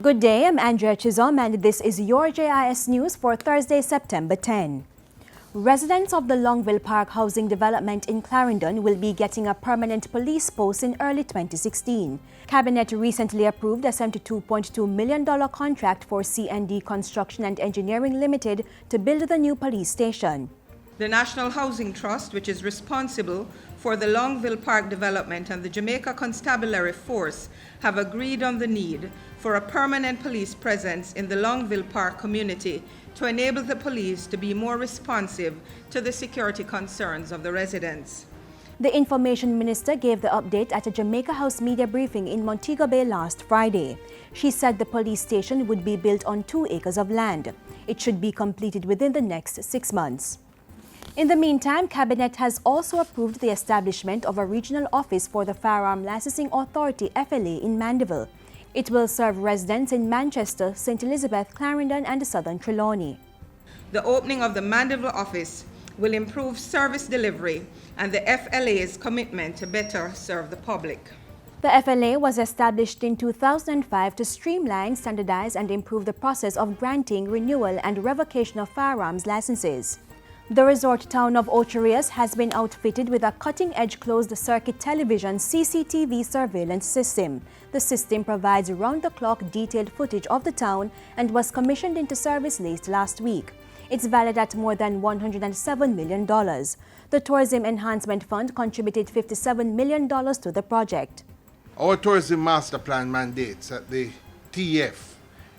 Good day, I'm Andrea Chisholm and this is your JIS News for Thursday, September 10. Residents of the Longville Park housing development in Clarendon will be getting a permanent police post in early 2016. Cabinet recently approved a $72.2 million contract for C&D Construction and Engineering Limited to build the new police station. The National Housing Trust, which is responsible for the Longville Park development, and the Jamaica Constabulary Force have agreed on the need for a permanent police presence in the Longville Park community to enable the police to be more responsive to the security concerns of the residents. The Information Minister gave the update at a Jamaica House media briefing in Montego Bay last Friday. She said the police station would be built on 2 acres of land. It should be completed within the next 6 months. In the meantime, Cabinet has also approved the establishment of a regional office for the Firearm Licensing Authority FLA in Mandeville. It will serve residents in Manchester, St. Elizabeth, Clarendon and southern Trelawney. The opening of the Mandeville office will improve service delivery and the FLA's commitment to better serve the public. The FLA was established in 2005 to streamline, standardize and improve the process of granting, renewal and revocation of firearms licenses. The resort town of Ocho Rios has been outfitted with a cutting-edge closed-circuit television CCTV surveillance system. The system provides round-the-clock detailed footage of the town and was commissioned into service last week. It's valued at more than $107 million. The Tourism Enhancement Fund contributed $57 million to the project. Our tourism master plan mandates that the TF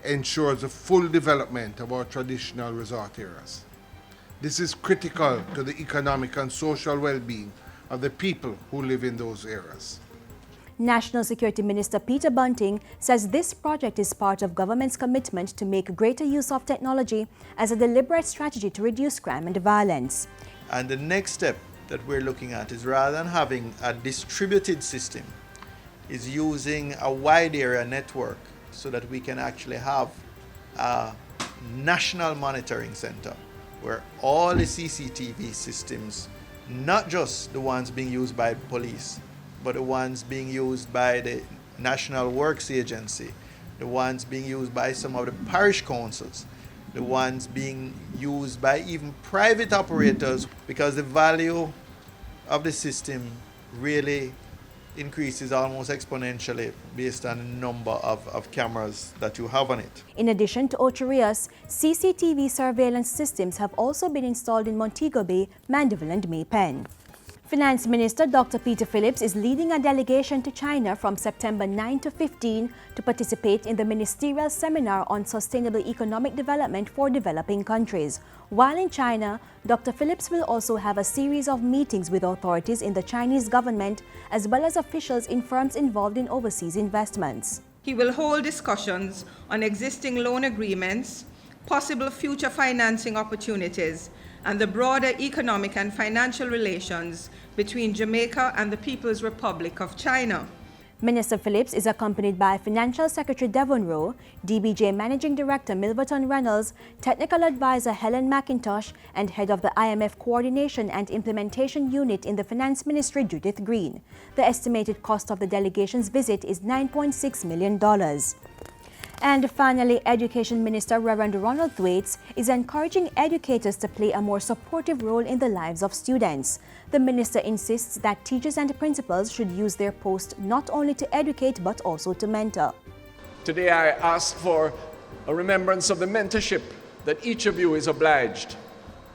ensures the full development of our traditional resort areas. This is critical to the economic and social well-being of the people who live in those areas. National Security Minister Peter Bunting says this project is part of government's commitment to make greater use of technology as a deliberate strategy to reduce crime and violence. And the next step that we're looking at is, rather than having a distributed system, is using a wide area network so that we can actually have a national monitoring center where all the CCTV systems, not just the ones being used by police, but the ones being used by the National Works Agency, the ones being used by some of the parish councils, the ones being used by even private operators, because the value of the system really increases almost exponentially based on the number of cameras that you have on it. In addition to Ocho Rios, CCTV surveillance systems have also been installed in Montego Bay, Mandeville and Maypen. Finance Minister Dr. Peter Phillips is leading a delegation to China from September 9 to 15 to participate in the Ministerial Seminar on Sustainable Economic Development for Developing Countries. While in China, Dr. Phillips will also have a series of meetings with authorities in the Chinese government as well as officials in firms involved in overseas investments. He will hold discussions on existing loan agreements, possible future financing opportunities, and the broader economic and financial relations between Jamaica and the People's Republic of China. Minister Phillips is accompanied by Financial Secretary Devon Rowe, DBJ Managing Director Milverton Reynolds, Technical Advisor Helen McIntosh, and Head of the IMF Coordination and Implementation Unit in the Finance Ministry, Judith Green. The estimated cost of the delegation's visit is $9.6 million. And finally, Education Minister Ronald Thwaites is encouraging educators to play a more supportive role in the lives of students. The minister insists that teachers and principals should use their post not only to educate but also to mentor. Today I ask for a remembrance of the mentorship that each of you is obliged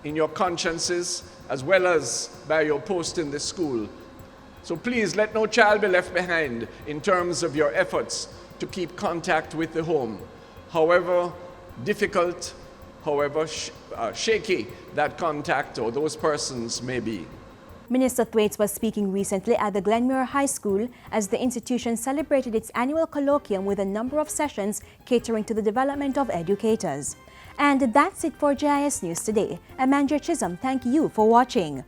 in your consciences as well as by your post in the school. So please let no child be left behind in terms of your efforts to keep contact with the home, however difficult, however shaky that contact or those persons may be. Minister Thwaites was speaking recently at the Glenmuir High School as the institution celebrated its annual colloquium with a number of sessions catering to the development of educators. And that's it for JIS News today. I'm Andrea Chisholm. Thank you for watching.